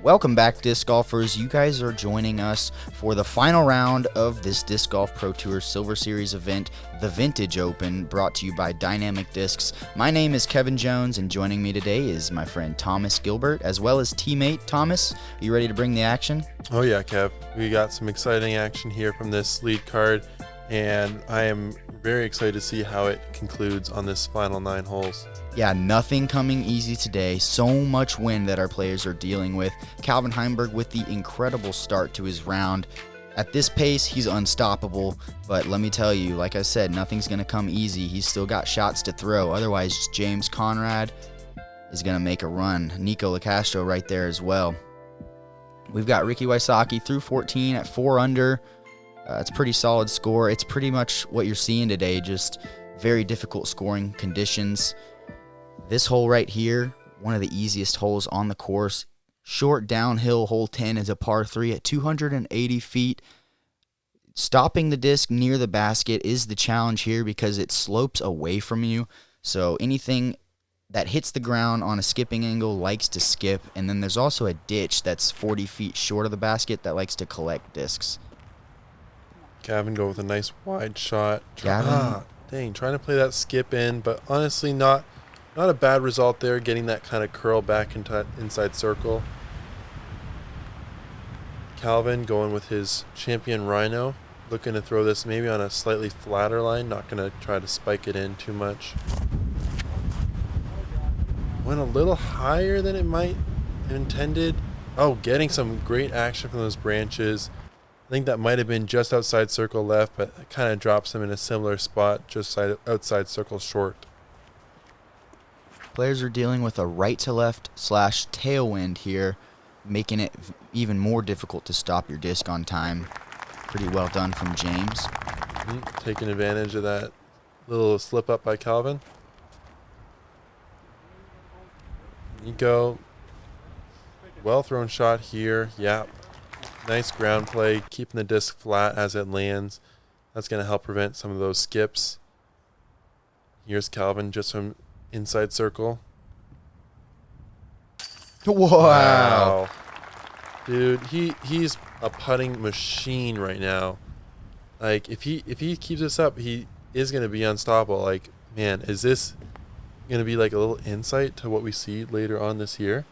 Welcome back, disc golfers. You guys are joining us for the final round of this Disc Golf Pro Tour Silver Series event, the Vintage Open, brought to you by Dynamic Discs. My name is Kevin Jones, and joining me today is my friend Thomas Gilbert, as well as teammate Thomas. Are you ready to bring the action? Oh yeah, Kev. We got some exciting action here from this lead card, and I am very excited to see how it concludes on this final 9 holes. Yeah, nothing coming easy today. So much wind that our players are dealing with. Calvin Heimburg with the incredible start to his round. At this pace, he's unstoppable. But let me tell you, like I said, nothing's going to come easy. He's still got shots to throw. Otherwise, James Conrad is going to make a run. Nikko Locastro right there as well. We've got Ricky Wysocki through 14 at 4 under. It's a pretty solid score. It's pretty much what you're seeing today, just very difficult scoring conditions. This hole right here, one of the easiest holes on the course. Short downhill, hole 10 is a par 3 at 280 feet. Stopping the disc near the basket is the challenge here because it slopes away from you. So anything that hits the ground on a skipping angle likes to skip. And then there's also a ditch that's 40 feet short of the basket that likes to collect discs. Gavin go with a nice wide shot. Gavin. Dang, trying to play that skip in, but honestly not a bad result there, getting that kind of curl back into inside circle. Calvin going with his champion Rhino, looking to throw this maybe on a slightly flatter line, not going to try to spike it in too much. Went a little higher than it might have intended. Oh, getting some great action from those branches. I think that might have been just outside circle left, but it kind of drops him in a similar spot, just outside circle short. Players are dealing with a right to left / tailwind here, making it even more difficult to stop your disc on time. Pretty well done from James. Taking advantage of that little slip up by Calvin. Nikko, well thrown shot here. Yeah. Nice ground play, keeping the disc flat as it lands. That's going to help prevent some of those skips. Here's Calvin just from inside circle. Wow. Dude, he's a putting machine right now. Like, if he keeps this up, he is going to be unstoppable. Like, man, is this going to be like a little insight to what we see later on this year?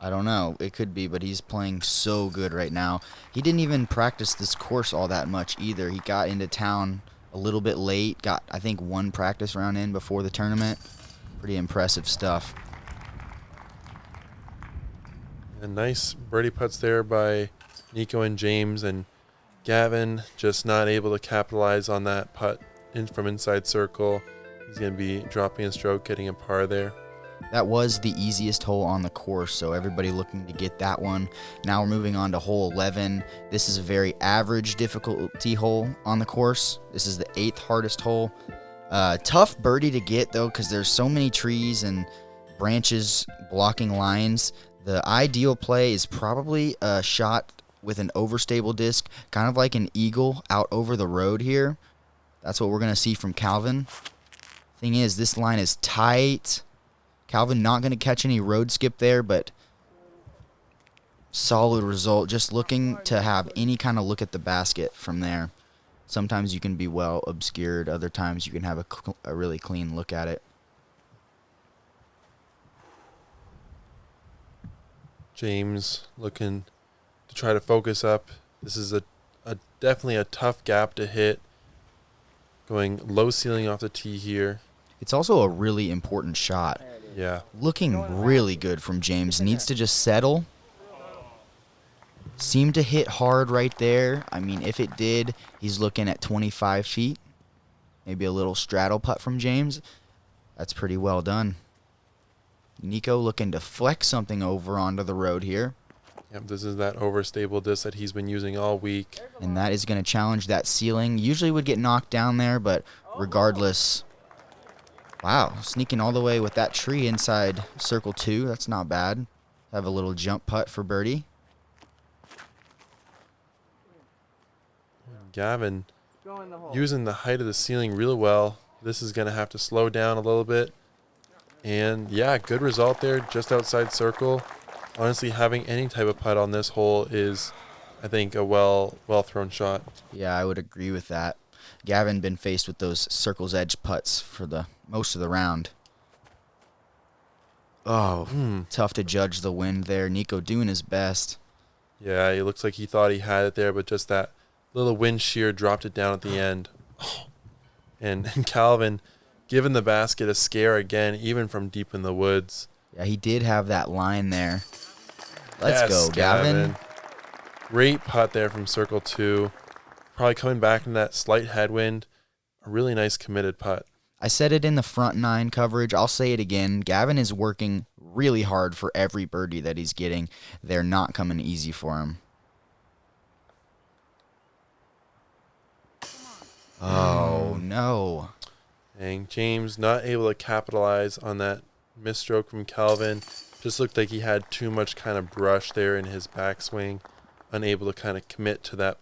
I don't know. It could be, but he's playing so good right now. He didn't even practice this course all that much either. He got into town a little bit late. Got, I think, 1 practice round in before the tournament. Pretty impressive stuff. A nice birdie putts there by Nikko and James, and Gavin just not able to capitalize on that putt from inside circle. He's going to be dropping a stroke, getting a par there. That was the easiest hole on the course, so everybody looking to get that one. Now we're moving on to hole 11. This is a very average difficulty hole on the course. This is the 8th hardest hole. Tough birdie to get, though, because there's so many trees and branches blocking lines. The ideal play is probably a shot with an overstable disc, kind of like an eagle out over the road here. That's what we're going to see from Calvin. Thing is, this line is tight. Calvin not going to catch any road skip there, but solid result. Just looking to have any kind of look at the basket from there. Sometimes you can be well obscured. Other times you can have a really clean look at it. James looking to try to focus up. This is a definitely a tough gap to hit. Going low ceiling off the tee here. It's also a really important shot. Yeah. Looking really good from James. Needs to just settle. Seemed to hit hard right there. I mean, if it did, he's looking at 25 feet. Maybe a little straddle putt from James. That's pretty well done. Nikko looking to flex something over onto the road here. Yep, this is that overstable disc that he's been using all week. And that is going to challenge that ceiling. Usually would get knocked down there, but regardless... Wow, sneaking all the way with that tree inside circle 2. That's not bad. Have a little jump putt for birdie. Gavin using the height of the ceiling really well. This is going to have to slow down a little bit. And, yeah, good result there just outside circle. honestly, having any type of putt on this hole is, I think, a well thrown shot. Yeah, I would agree with that. Gavin been faced with those circle's edge putts for the most of the round. Oh, tough to judge the wind there. Nikko doing his best. Yeah, it looks like he thought he had it there, but just that little wind shear dropped it down at the end. And Calvin giving the basket a scare again, even from deep in the woods. Yeah, he did have that line there. Let's go, Gavin. Great putt there from circle 2. Probably coming back in that slight headwind. A really nice committed putt. I said it in the front 9 coverage. I'll say it again. Gavin is working really hard for every birdie that he's getting. They're not coming easy for him. Oh, no. And James not able to capitalize on that misstroke from Calvin. Just looked like he had too much kind of brush there in his backswing. Unable to kind of commit to that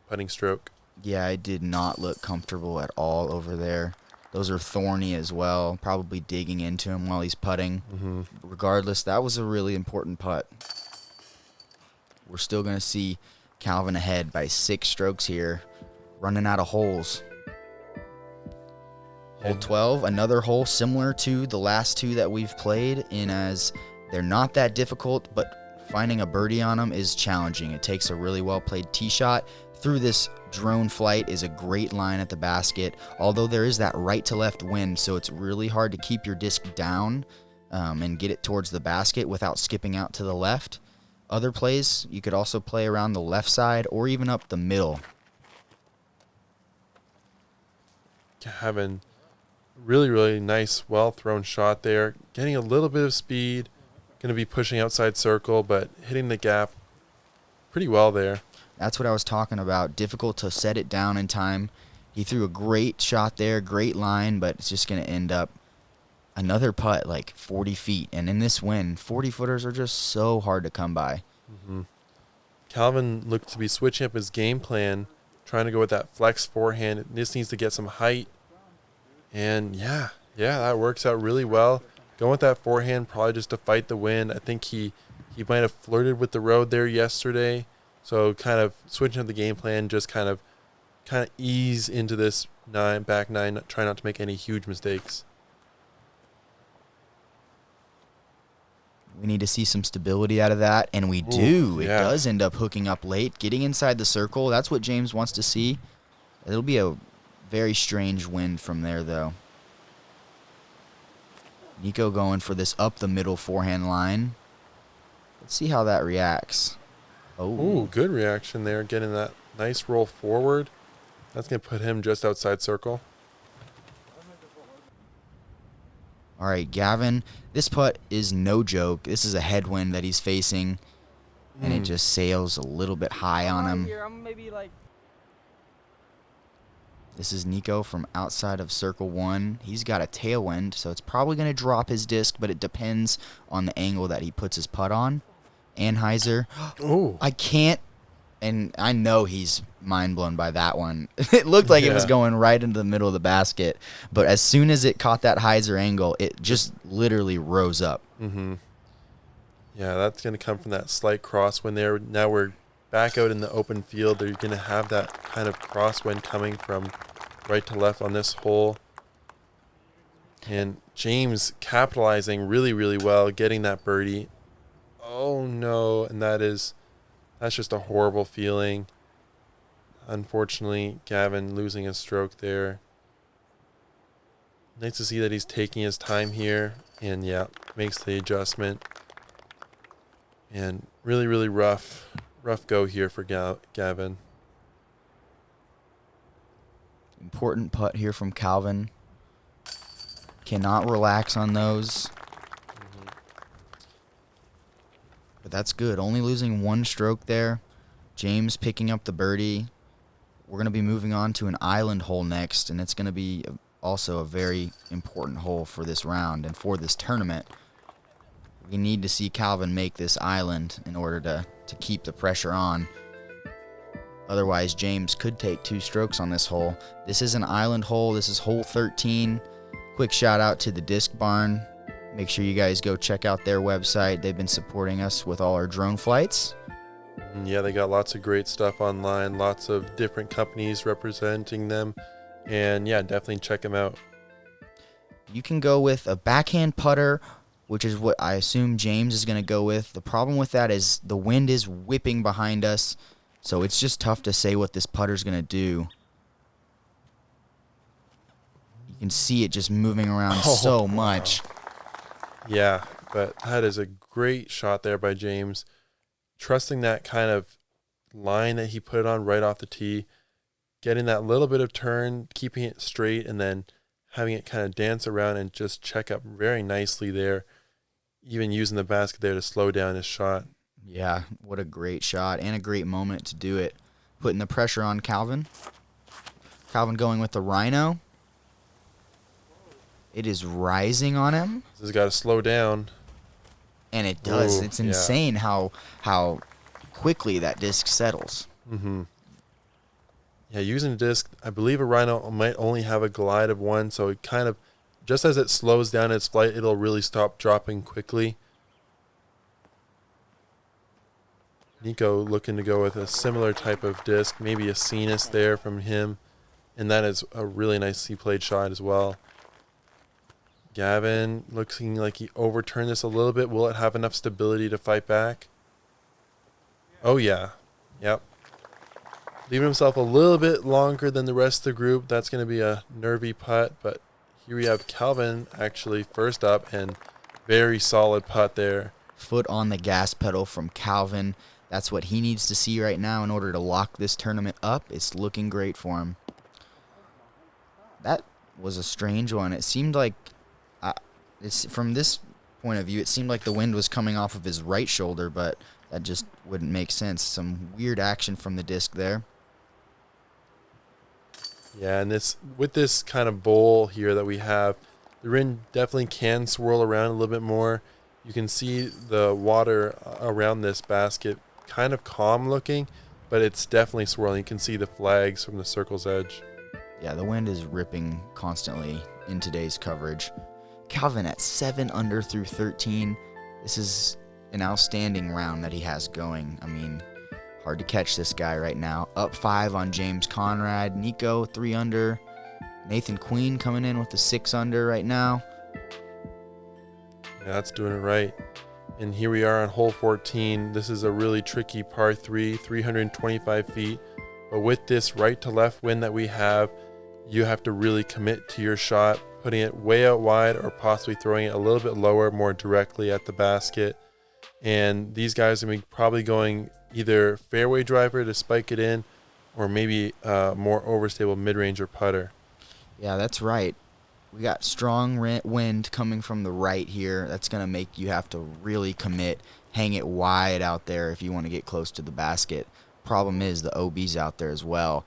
putting stroke. Yeah, I did not look comfortable at all over there. Those are thorny as well, probably digging into him while he's putting. Regardless, that was a really important putt. We're still going to see Calvin ahead by 6 strokes here, running out of holes. Hole 12, another hole similar to the last 2 that we've played, in as they're not that difficult, but finding a birdie on them is challenging. It takes a really well-played tee shot. Through this drone flight is a great line at the basket, although there is that right to left wind, so it's really hard to keep your disc down and get it towards the basket without skipping out to the left. Other plays, you could also play around the left side or even up the middle. Having really, really nice, well-thrown shot there. Getting a little bit of speed. Going to be pushing outside circle, but hitting the gap pretty well there. That's what I was talking about. Difficult to set it down in time. He threw a great shot there, great line, but it's just going to end up another putt like 40 feet. And in this wind, 40-footers are just so hard to come by. Calvin looked to be switching up his game plan, trying to go with that flex forehand. This needs to get some height. And yeah, that works out really well. Going with that forehand, probably just to fight the wind. I think he might have flirted with the road there yesterday. So kind of switching up the game plan, just kind of ease into this back nine, try not to make any huge mistakes. We need to see some stability out of that, and we do. It does end up hooking up late, getting inside the circle. That's what James wants to see. It'll be a very strange wind from there, though. Nikko going for this up the middle forehand line. Let's see how that reacts. Oh, good reaction there, getting that nice roll forward. That's going to put him just outside circle. All right, Gavin, this putt is no joke. This is a headwind that he's facing, and it just sails a little bit high on him. This is Nikko from outside of circle 1. He's got a tailwind, so it's probably going to drop his disc, but it depends on the angle that he puts his putt on. Anheuser. Oh, I can't, and I know he's mind blown by that one. It looked like it was going right into the middle of the basket, but as soon as it caught that Heiser angle, it just literally rose up. Yeah, that's going to come from that slight crosswind there. Now we're back out in the open field. They're going to have that kind of crosswind coming from right to left on this hole. And James capitalizing really, really well, getting that birdie. Oh no, and that's just a horrible feeling. Unfortunately, Gavin losing a stroke there. Nice to see that he's taking his time here, and makes the adjustment. And really, really rough go here for Gavin. Important putt here from Calvin. Cannot relax on those. But that's good. Only losing 1 stroke there. James picking up the birdie. We're going to be moving on to an island hole next, and it's going to be also a very important hole for this round and for this tournament. We need to see Calvin make this island in order to keep the pressure on. Otherwise, James could take 2 strokes on this hole. This is an island hole. This is hole 13. Quick shout out to the Disc Barn. Make sure you guys go check out their website. They've been supporting us with all our drone flights. Yeah, they got lots of great stuff online, lots of different companies representing them. And yeah, definitely check them out. You can go with a backhand putter, which is what I assume James is going to go with. The problem with that is the wind is whipping behind us, so it's just tough to say what this putter's going to do. You can see it just moving around so much. Yeah, but that is a great shot there by James. Trusting that kind of line that he put on right off the tee, getting that little bit of turn, keeping it straight, and then having it kind of dance around and just check up very nicely there, even using the basket there to slow down his shot. Yeah, what a great shot and a great moment to do it. Putting the pressure on Calvin. Calvin going with the Rhino. It is rising on him. This has got to slow down. And it does. Ooh, it's insane how quickly that disc settles. Mm-hmm. Yeah, using a disc, I believe a Rhino might only have a glide of 1, so it kind of, just as it slows down its flight, it'll really stop dropping quickly. Nikko looking to go with a similar type of disc, maybe a Cenis there from him, and that is a really nicely played shot as well. Gavin looking like he overturned this a little bit. Will it have enough stability to fight back? Oh yeah, yep. Leaving himself a little bit longer than the rest of the group. That's going to be a nervy putt, but here we have Calvin actually first up, and very solid putt there. Foot on the gas pedal from Calvin. That's what he needs to see right now in order to lock this tournament up. It's looking great for him. That was a strange one. It seemed like, from this point of view, it seemed like the wind was coming off of his right shoulder, but that just wouldn't make sense. Some weird action from the disc there. Yeah, and with this kind of bowl here that we have, the wind definitely can swirl around a little bit more. You can see the water around this basket kind of calm looking, but it's definitely swirling. You can see the flags from the circle's edge. Yeah, the wind is ripping constantly in today's coverage. Calvin at 7 under through 13. This is an outstanding round that he has going. I mean, hard to catch this guy right now. Up 5 on James Conrad. Nikko 3 under. Nathan Queen coming in with the 6 under right now. Yeah, that's doing it right. And here we are on hole 14. This is a really tricky par 3, 325 feet. But with this right to left wind that we have, you have to really commit to your shot, putting it way out wide or possibly throwing it a little bit lower, more directly at the basket. And these guys are probably going either fairway driver to spike it in, or maybe more overstable mid-range or putter. Yeah, that's right. We got strong wind coming from the right here. That's going to make you have to really commit, hang it wide out there if you want to get close to the basket. Problem is the OB's out there as well.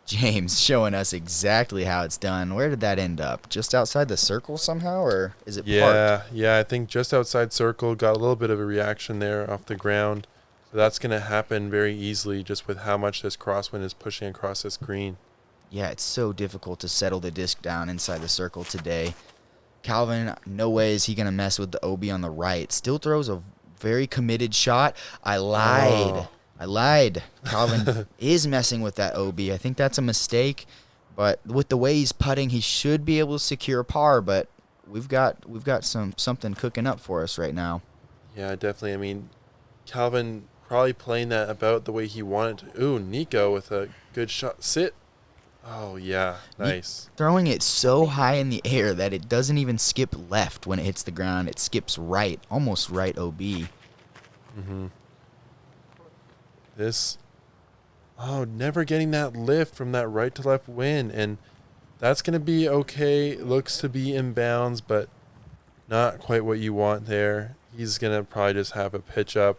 James showing us exactly how it's done. Where did that end up? Just outside the circle somehow, or is it parked? Yeah, I think just outside circle. Got a little bit of a reaction there off the ground. So that's going to happen very easily just with how much this crosswind is pushing across this green. Yeah, it's so difficult to settle the disc down inside the circle today. Calvin, no way is he going to mess with the OB on the right. Still throws a very committed shot. I lied. Calvin is messing with that OB. I think that's a mistake. But with the way he's putting, he should be able to secure par. But we've got something cooking up for us right now. Yeah, definitely. I mean, Calvin probably playing that about the way he wanted to. Ooh, Nikko with a good shot. Sit. Oh, yeah. Nice. Throwing it so high in the air that it doesn't even skip left when it hits the ground. It skips right, almost right OB. Mm-hmm. Never getting that lift from that right to left wind. And that's going to be okay. Looks to be in bounds, but not quite what you want there. He's going to probably just have a pitch up.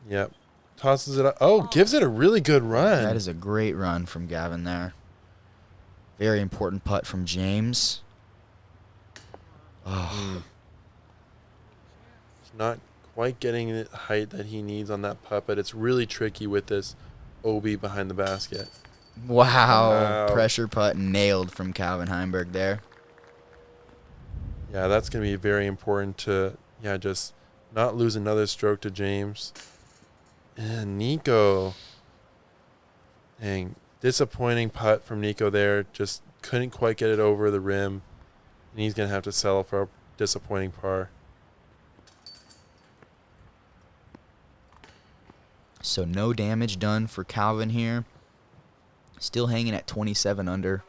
Yep. Tosses it up. Oh, gives it a really good run. That is a great run from Gavin there. Very important putt from James. Oh. He's not quite getting the height that he needs on that putt, but it's really tricky with this OB behind the basket. Wow. Pressure putt nailed from Calvin Heimburg there. Yeah, that's going to be very important to, just not lose another stroke to James. And Nikko. Dang, disappointing putt from Nikko there. Just couldn't quite get it over the rim. And he's going to have to settle for a disappointing par. So no damage done for Calvin here. Still hanging at 27 under.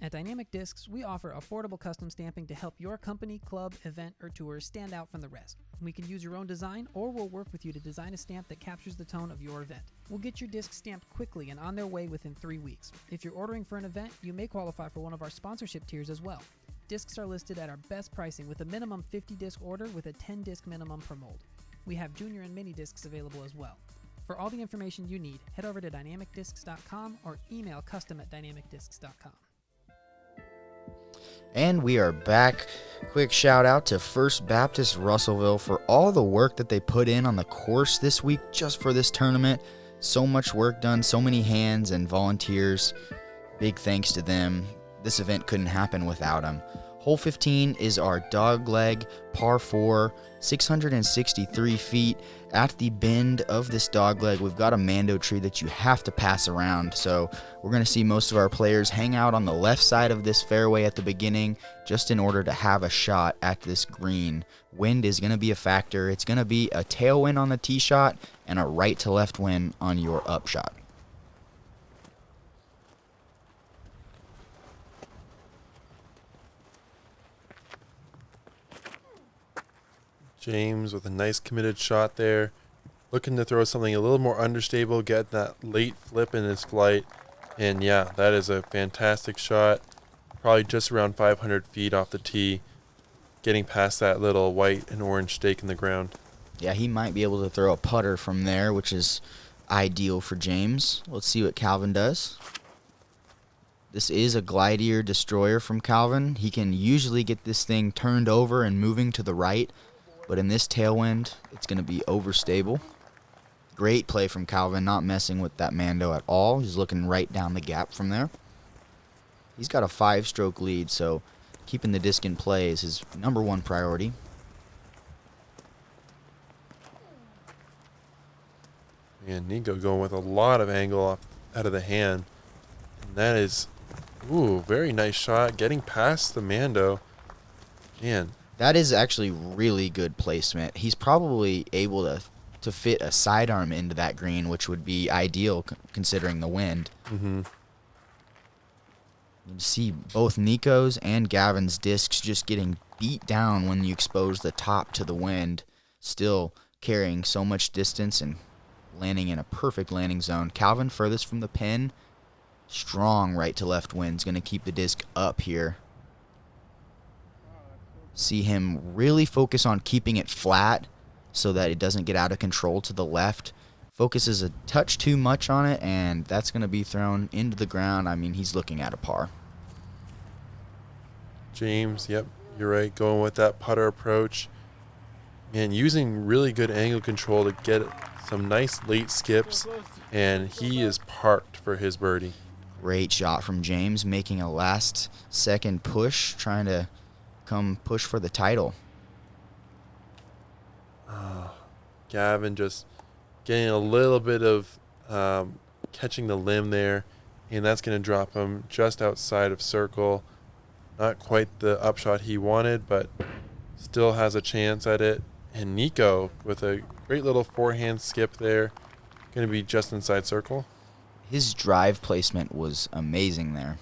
At Dynamic Discs, we offer affordable custom stamping to help your company, club, event, or tour stand out from the rest. We can use your own design, or we'll work with you to design a stamp that captures the tone of your event. We'll get your discs stamped quickly and on their way within 3 weeks. If you're ordering for an event, you may qualify for one of our sponsorship tiers as well. Discs are listed at our best pricing with a minimum 50 disc order with a 10 disc minimum per mold. We have junior and mini discs available as well. For all the information you need, head over to dynamicdiscs.com or email custom@dynamicdiscs.com. And we are back. Quick shout out to First Baptist Russellville for all the work that they put in on the course this week just for this tournament. So much work done, so many hands and volunteers. Big thanks to them. This event couldn't happen without them. Hole 15 is our Dogleg par 4, 663 feet. At the bend of this Dogleg, we've got a mando tree that you have to pass around. So we're going to see most of our players hang out on the left side of this fairway at the beginning just in order to have a shot at this green. Wind is going to be a factor. It's going to be a tailwind on the tee shot and a right to left wind on your upshot. James with a nice committed shot there. Looking to throw something a little more understable, get that late flip in his flight. And yeah, that is a fantastic shot. Probably just around 500 feet off the tee. Getting past that little white and orange stake in the ground. Yeah, he might be able to throw a putter from there, which is ideal for James. Let's see what Calvin does. This is a Glideer Destroyer from Calvin. He can usually get this thing turned over and moving to the right. But in this tailwind, it's going to be overstable. Great play from Calvin, not messing with that mando at all. He's looking right down the gap from there. He's got a 5-stroke lead, so keeping the disc in play is his number one priority. And Nikko going with a lot of angle out of the hand. And that is, very nice shot. Getting past the mando. Man. That is actually really good placement. He's probably able to fit a sidearm into that green, which would be ideal considering the wind. Mm-hmm. You see both Nikko's and Gavin's discs just getting beat down when you expose the top to the wind, still carrying so much distance and landing in a perfect landing zone. Calvin furthest from the pin. Strong right to left wind's going to keep the disc up here. See him really focus on keeping it flat so that it doesn't get out of control to the left. Focuses a touch too much on it, and that's going to be thrown into the ground. I mean, he's looking at a par. James, yep, you're right. Going with that putter approach. And using really good angle control to get some nice late skips. And he is parked for his birdie. Great shot from James, making a last-second push, trying to come push for the title. Gavin just getting a little bit of catching the limb there, and that's going to drop him just outside of circle. Not quite the upshot he wanted, but still has a chance at it. And Nikko with a great little forehand skip there. Going to be just inside circle. His drive placement was amazing there.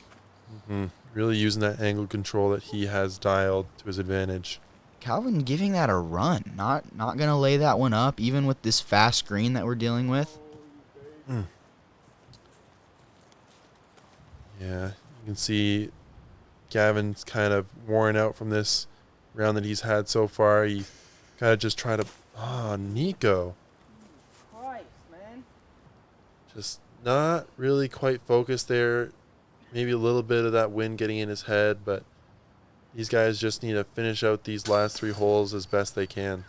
Really using that angle control that he has dialed to his advantage. Calvin giving that a run. Not going to lay that one up, even with this fast green that we're dealing with. Yeah, you can see Gavin's kind of worn out from this round that he's had so far. He kind of just tried to... Nikko. Christ, man. Just not really quite focused there. Maybe a little bit of that wind getting in his head, but these guys just need to finish out these last 3 holes as best they can.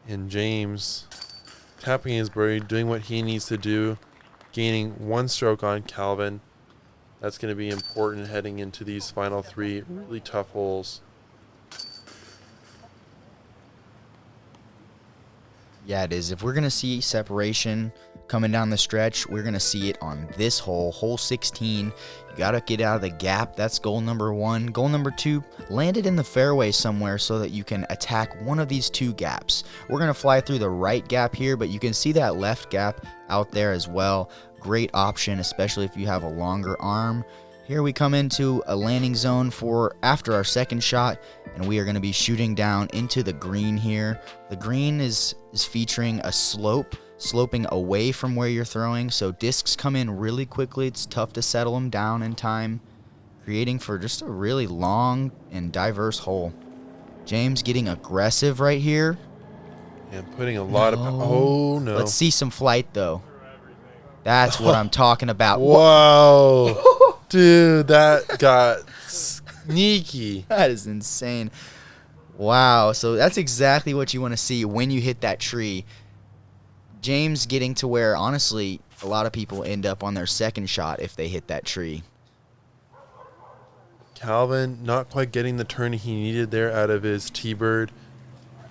And James tapping his birdie, doing what he needs to do, gaining 1 stroke on Calvin. That's going to be important heading into these final 3 really tough holes. Yeah, it is. If we're going to see separation coming down the stretch, we're going to see it on this hole, hole 16. You got to get out of the gap. That's goal number 1. Goal number 2, land it in the fairway somewhere so that you can attack one of these 2 gaps. We're going to fly through the right gap here, but you can see that left gap out there as well. Great option, especially if you have a longer arm. Here we come into a landing zone for after our second shot, and we are going to be shooting down into the green here. The green is featuring a sloping away from where you're throwing, so discs come in really quickly. It's tough to settle them down in time, creating for just a really long and diverse hole. James getting aggressive right here. And putting a lot of... Oh, no. Let's see some flight, though. That's what I'm talking about. Whoa. Dude, that got sneaky. That is insane. Wow. So that's exactly what you want to see when you hit that tree. James getting to where, honestly, a lot of people end up on their second shot if they hit that tree. Calvin not quite getting the turn he needed there out of his T-bird.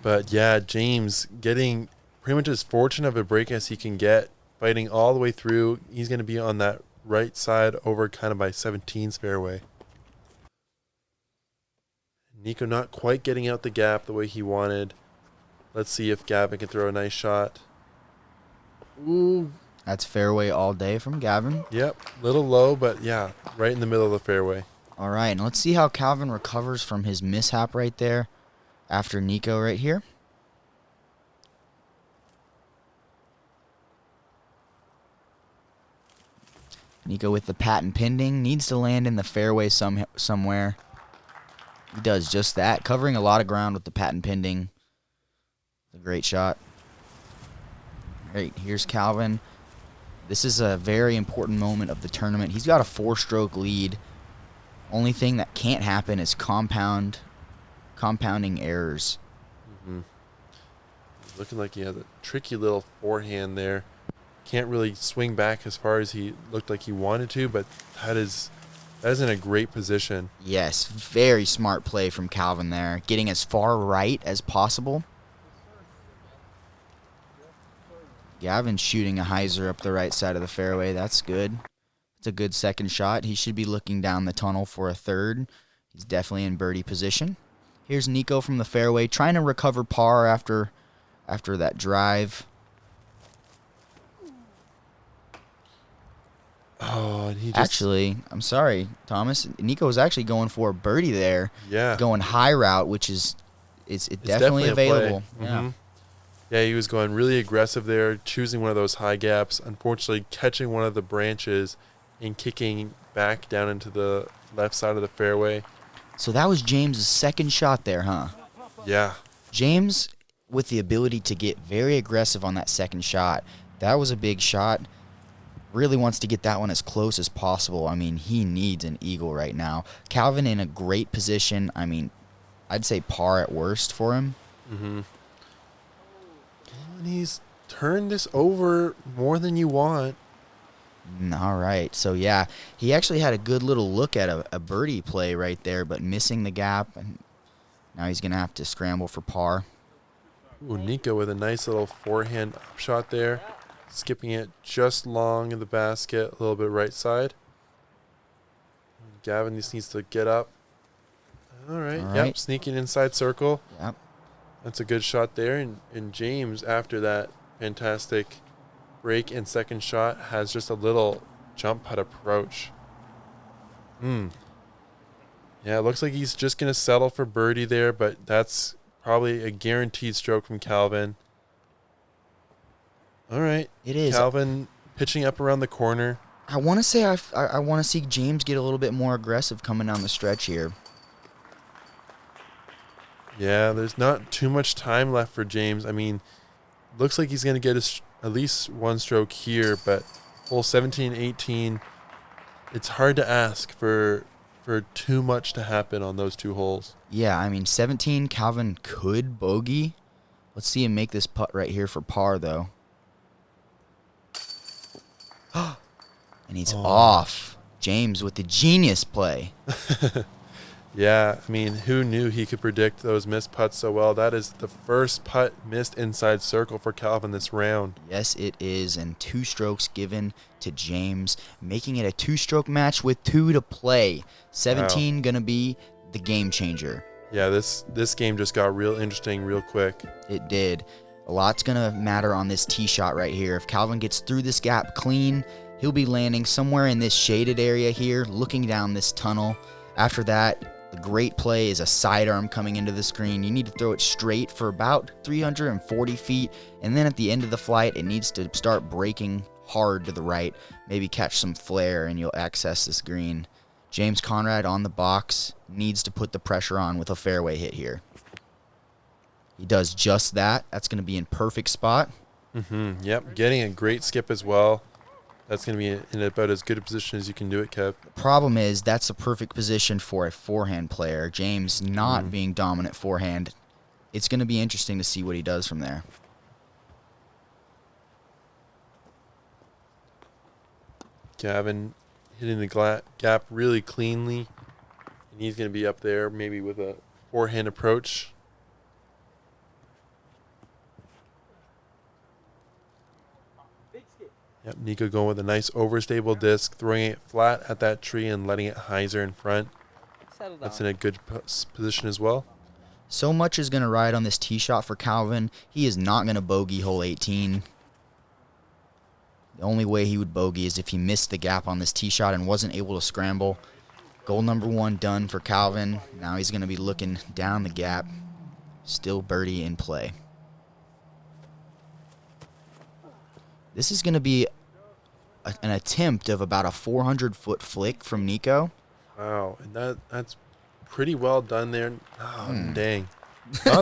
But, yeah, James getting pretty much as fortunate of a break as he can get, fighting all the way through. He's going to be on that right side over kind of by 17's fairway. Nikko not quite getting out the gap the way he wanted. Let's see if Gavin can throw a nice shot. Ooh. That's fairway all day from Gavin. Yep, little low, but yeah, right in the middle of the fairway. All right, and let's see how Calvin recovers from his mishap right there after Nikko right here. Nikko with the patent pending, needs to land in the fairway somewhere. He does just that, covering a lot of ground with the patent pending. It's a great shot. All right, here's Calvin. This is a very important moment of the tournament. He's got a 4-stroke lead. Only thing that can't happen is compounding errors. Looking like he has a tricky little forehand there. Can't really swing back as far as he looked like he wanted to, but that is in a great position. Yes, very smart play from Calvin there, getting as far right as possible. Gavin shooting a hyzer up the right side of the fairway. That's good. It's a good second shot. He should be looking down the tunnel for a third. He's definitely in birdie position. Here's Nikko from the fairway, trying to recover par after that drive. Oh, and he just... Actually, I'm sorry, Thomas. Nikko was actually going for a birdie there. Yeah. Going high route, which is it's definitely available. Yeah. Yeah, he was going really aggressive there, choosing one of those high gaps. Unfortunately, catching one of the branches and kicking back down into the left side of the fairway. So that was James' second shot there, huh? Yeah. James, with the ability to get very aggressive on that second shot, that was a big shot. Really wants to get that one as close as possible. I mean, he needs an eagle right now. Calvin in a great position. I mean, I'd say par at worst for him. Mm-hmm. And he's turned this over more than you want. All right. So, yeah, he actually had a good little look at a birdie play right there, but missing the gap. And now he's going to have to scramble for par. Ooh, Nikko with a nice little forehand shot there. skipping it just long in the basket, a little bit right side. Gavin just needs to get up. All right. Yep, sneaking inside circle. Yep. That's a good shot there. And James, after that fantastic break and second shot, has just a little jump putt approach. Yeah, it looks like he's just going to settle for birdie there, but that's probably a guaranteed stroke from Calvin. All right. It is. Calvin pitching up around the corner. I want to say I want to see James get a little bit more aggressive coming down the stretch here. Yeah, there's not too much time left for James. I mean, looks like he's going to get at least one stroke here, but hole 17, 18, it's hard to ask for too much to happen on those two holes. Yeah, I mean, 17, Calvin could bogey. Let's see him make this putt right here for par, though. And he's off. James with the genius play. Yeah, I mean, who knew he could predict those missed putts so well? That is the first putt missed inside circle for Calvin this round. Yes, it is, and 2 strokes given to James, making it a 2-stroke match with 2 to play. 17 gonna be the game changer. Yeah, this game just got real interesting real quick. It did. A lot's gonna matter on this tee shot right here. If Calvin gets through this gap clean, he'll be landing somewhere in this shaded area here, looking down this tunnel. After that, the great play is a sidearm coming into the screen. You need to throw it straight for about 340 feet, and then at the end of the flight, it needs to start breaking hard to the right. Maybe catch some flare, and you'll access this green. James Conrad on the box needs to put the pressure on with a fairway hit here. He does just that. That's going to be in perfect spot. Yep, getting a great skip as well. That's going to be in about as good a position as you can do it, Kev. Problem is, that's a perfect position for a forehand player. James not being dominant forehand. It's going to be interesting to see what he does from there. Gavin hitting the gap really cleanly. And he's going to be up there maybe with a forehand approach. Yep, Nikko going with a nice overstable disc, throwing it flat at that tree and letting it hyzer in front. That's in a good position as well. So much is going to ride on this tee shot for Calvin. He is not going to bogey hole 18. The only way he would bogey is if he missed the gap on this tee shot and wasn't able to scramble. Goal number 1 done for Calvin. Now he's going to be looking down the gap. Still birdie in play. This is going to be an attempt of about a 400-foot flick from Nikko. Wow, and that's pretty well done there. Oh, dang.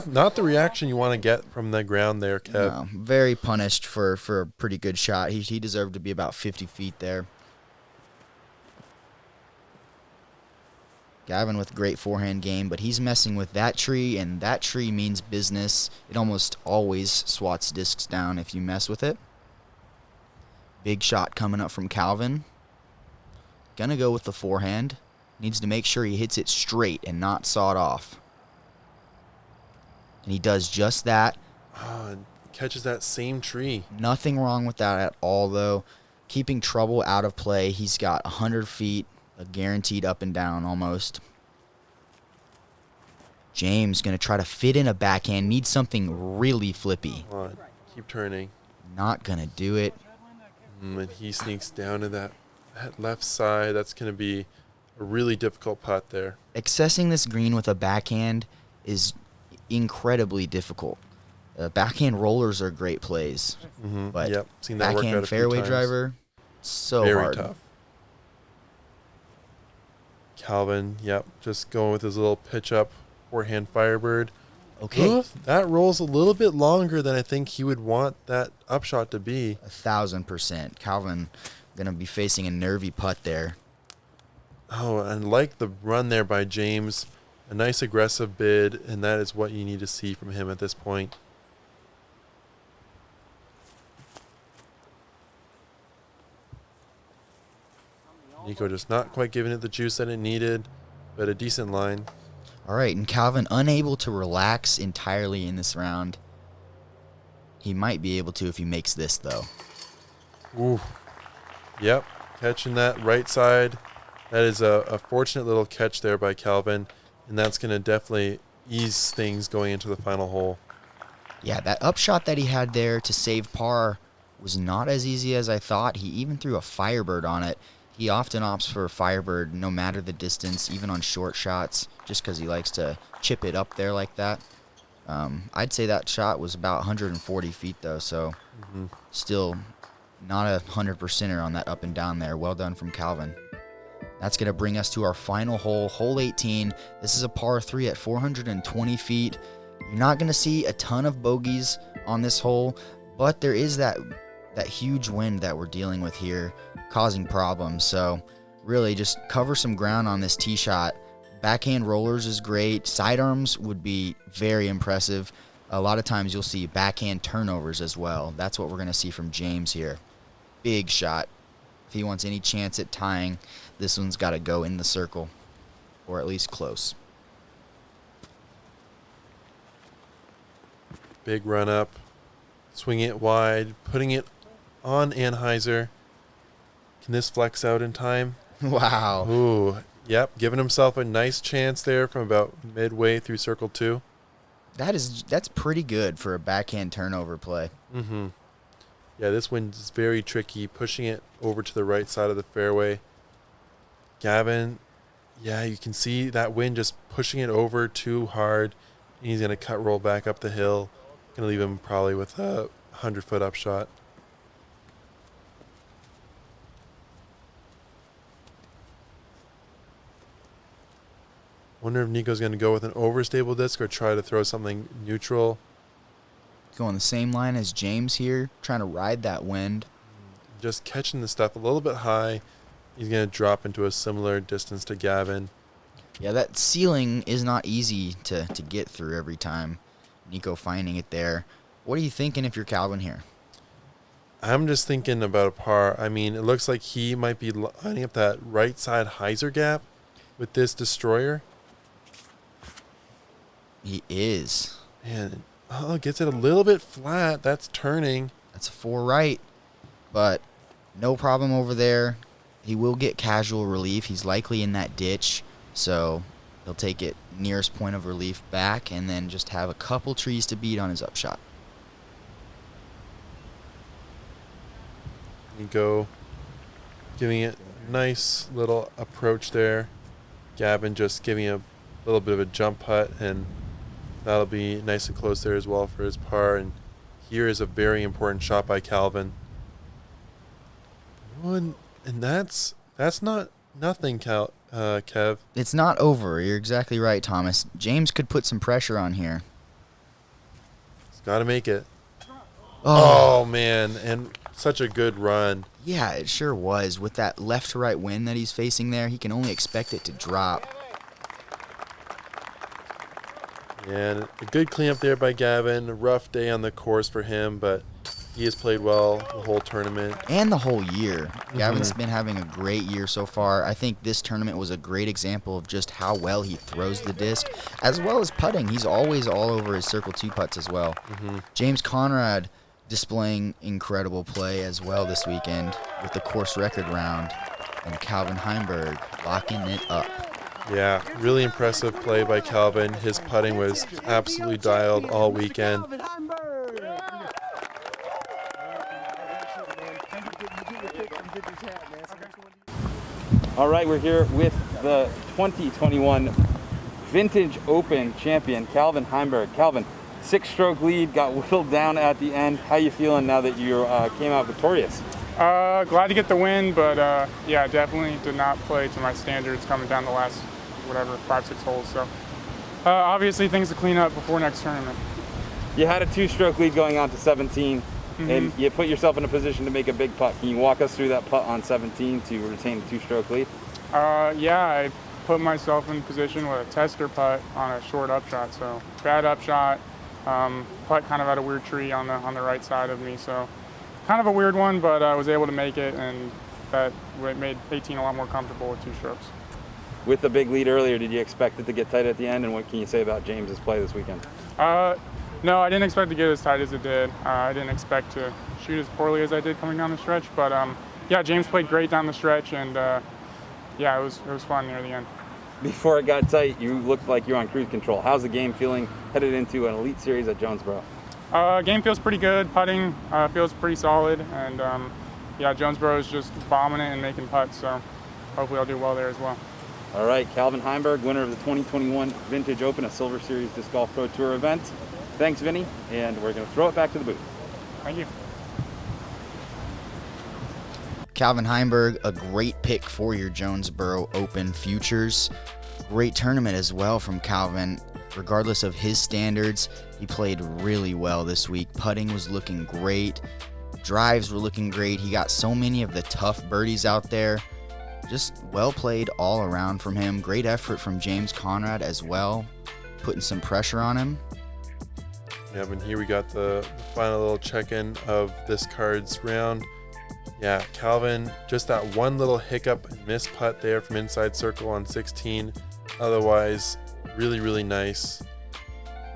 Not the reaction you want to get from the ground there, Kev. No, very punished for a pretty good shot. He deserved to be about 50 feet there. Gavin with great forehand game, but he's messing with that tree, and that tree means business. It almost always swats discs down if you mess with it. Big shot coming up from Calvin. Gonna go with the forehand. Needs to make sure he hits it straight and not sawed off. And he does just that. Oh, and catches that same tree. Nothing wrong with that at all, though. Keeping trouble out of play. He's got 100 feet, a guaranteed up and down almost. James gonna try to fit in a backhand. Needs something really flippy. Come on, keep turning. Not gonna do it. And he sneaks down to that left side. That's going to be a really difficult putt there. Accessing this green with a backhand is incredibly difficult. Backhand rollers are great plays, but yep, seen that work out backhand a few fairway times. driver, so Very hard. tough. Calvin, yep, just going with his little pitch up forehand Firebird. Okay. Oof, that rolls a little bit longer than I think he would want that upshot to be. 1,000%. Calvin gonna be facing a nervy putt there. Oh, and like the run there by James, a nice aggressive bid, and that is what you need to see from him at this point. Nikko just not quite giving it the juice that it needed, but a decent line. All right, and Calvin unable to relax entirely in this round. He might be able to if he makes this, though. Ooh. Yep, catching that right side. That is a fortunate little catch there by Calvin, and that's going to definitely ease things going into the final hole. Yeah, that upshot that he had there to save par was not as easy as I thought. He even threw a Firebird on it. He often opts for a Firebird no matter the distance, even on short shots, just because he likes to chip it up there like that. I'd say that shot was about 140 feet, though, so still not a 100%er on that up and down there. Well done from Calvin. That's going to bring us to our final hole, hole 18. This is a par 3 at 420 feet. You're not going to see a ton of bogeys on this hole, but there is that huge wind that we're dealing with here causing problems. So really just cover some ground on this tee shot. Backhand rollers is great. Sidearms would be very impressive. A lot of times you'll see backhand turnovers as well. That's what we're going to see from James here. Big shot. If he wants any chance at tying, this one's got to go in the circle, or at least close. Big run up, swinging it wide, putting it on Anheuser. Can this flex out in time? Wow. Ooh, yep, giving himself a nice chance there from about midway through circle 2. That's pretty good for a backhand turnover play. Mm-hmm. Yeah, this wind is very tricky, pushing it over to the right side of the fairway. Gavin, yeah, you can see that wind just pushing it over too hard. And he's going to cut roll back up the hill. Going to leave him probably with a 100-foot upshot. Wonder if Nikko's going to go with an overstable disc or try to throw something neutral. Going the same line as James here, trying to ride that wind. Just catching the stuff a little bit high. He's going to drop into a similar distance to Gavin. Yeah, that ceiling is not easy to get through every time. Nikko finding it there. What are you thinking if you're Calvin here? I'm just thinking about a par. I mean, it looks like he might be lining up that right side hyzer gap with this destroyer. He is. Man, gets it a little bit flat. That's turning. That's a 4 right, but no problem over there. He will get casual relief. He's likely in that ditch, so he'll take it nearest point of relief back and then just have a couple trees to beat on his upshot. Nikko giving it a nice little approach there. Gavin just giving a little bit of a jump putt, and that'll be nice and close there as well for his par. And here is a very important shot by Calvin. And that's not nothing, Kev. It's not over. You're exactly right, Thomas. James could put some pressure on here. He's got to make it. Oh, man, and such a good run. Yeah, it sure was. With that left to right wind that he's facing there, he can only expect it to drop. And a good cleanup there by Gavin. A rough day on the course for him, but he has played well the whole tournament. And the whole year. Gavin's been having a great year so far. I think this tournament was a great example of just how well he throws the disc, as well as putting. He's always all over his Circle 2 putts as well. James Conrad displaying incredible play as well this weekend with the course record round, and Calvin Heimburg locking it up. Yeah, really impressive play by Calvin. His putting was absolutely dialed all weekend. All right, we're here with the 2021 Vintage Open champion, Calvin Heimburg. Calvin, 6-stroke lead, got whittled down at the end. How you feeling now that you came out victorious? Glad to get the win, but yeah, definitely did not play to my standards coming down the last, 5-6 holes. So obviously things to clean up before next tournament. You had a 2-stroke lead going on to 17, and you put yourself in a position to make a big putt. Can you walk us through that putt on 17 to retain the 2-stroke lead? Yeah, I put myself in position with a tester putt on a short upshot. So bad upshot, putt kind of at a weird tree on the right side of me. So kind of a weird one, but I was able to make it, and that made 18 a lot more comfortable with 2 strokes. With the big lead earlier, did you expect it to get tight at the end, and what can you say about James's play this weekend? No, I didn't expect to get as tight as it did. I didn't expect to shoot as poorly as I did coming down the stretch, but yeah, James played great down the stretch, and yeah, it was fun near the end. Before it got tight, you looked like you're on cruise control. How's the game feeling headed into an elite series at Jonesboro? Game feels pretty good. Putting feels pretty solid, and yeah, Jonesboro is just bombing it and making putts, so hopefully I'll do well there as well. All right, Calvin Heimburg, winner of the 2021 Vintage Open, a Silver Series Disc Golf Pro Tour event. Thanks, Vinny, and we're going to throw it back to the booth. Thank you. Calvin Heimburg, a great pick for your Jonesboro Open futures. Great tournament as well from Calvin. Regardless of his standards, he played really well this week. Putting was looking great. Drives were looking great. He got so many of the tough birdies out there. Just well played all around from him. Great effort from James Conrad as well, putting some pressure on him. Yeah, and here we got the final little check-in of this card's round. Yeah, Calvin, just that one little hiccup and missed putt there from inside circle on 16. Otherwise, really, really nice.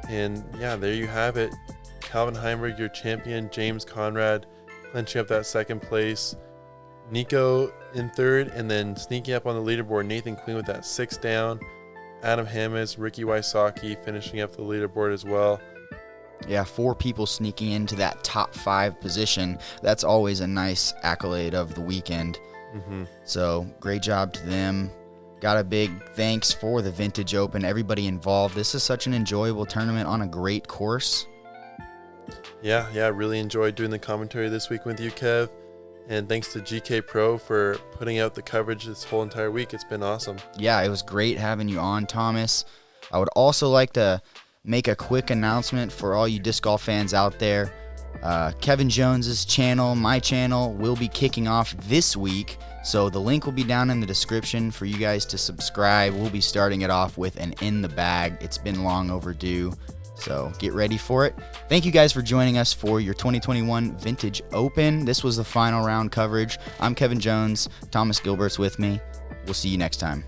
And yeah, there you have it. Calvin Heimburg, your champion. James Conrad clinching up that second place. Nikko in third, and then sneaking up on the leaderboard, Nathan Quinn with that 6 down. Adam Hammes, Ricky Wysocki finishing up the leaderboard as well. Yeah, 4 people sneaking into that top 5 position. That's always a nice accolade of the weekend. So great job to them. Got a big thanks for the Vintage Open, everybody involved. This is such an enjoyable tournament on a great course. Yeah, really enjoyed doing the commentary this week with you, Kev. And thanks to GKPRO for putting out the coverage this whole entire week. It's been awesome. Yeah, it was great having you on, Thomas. I would also like to make a quick announcement for all you disc golf fans out there. Kevin Jones's channel, my channel, will be kicking off this week. So the link will be down in the description for you guys to subscribe. We'll be starting it off with an In the Bag. It's been long overdue. So get ready for it. Thank you guys for joining us for your 2021 Vintage Open. This was the final round coverage. I'm Kevin Jones. Thomas Gilbert's with me. We'll see you next time.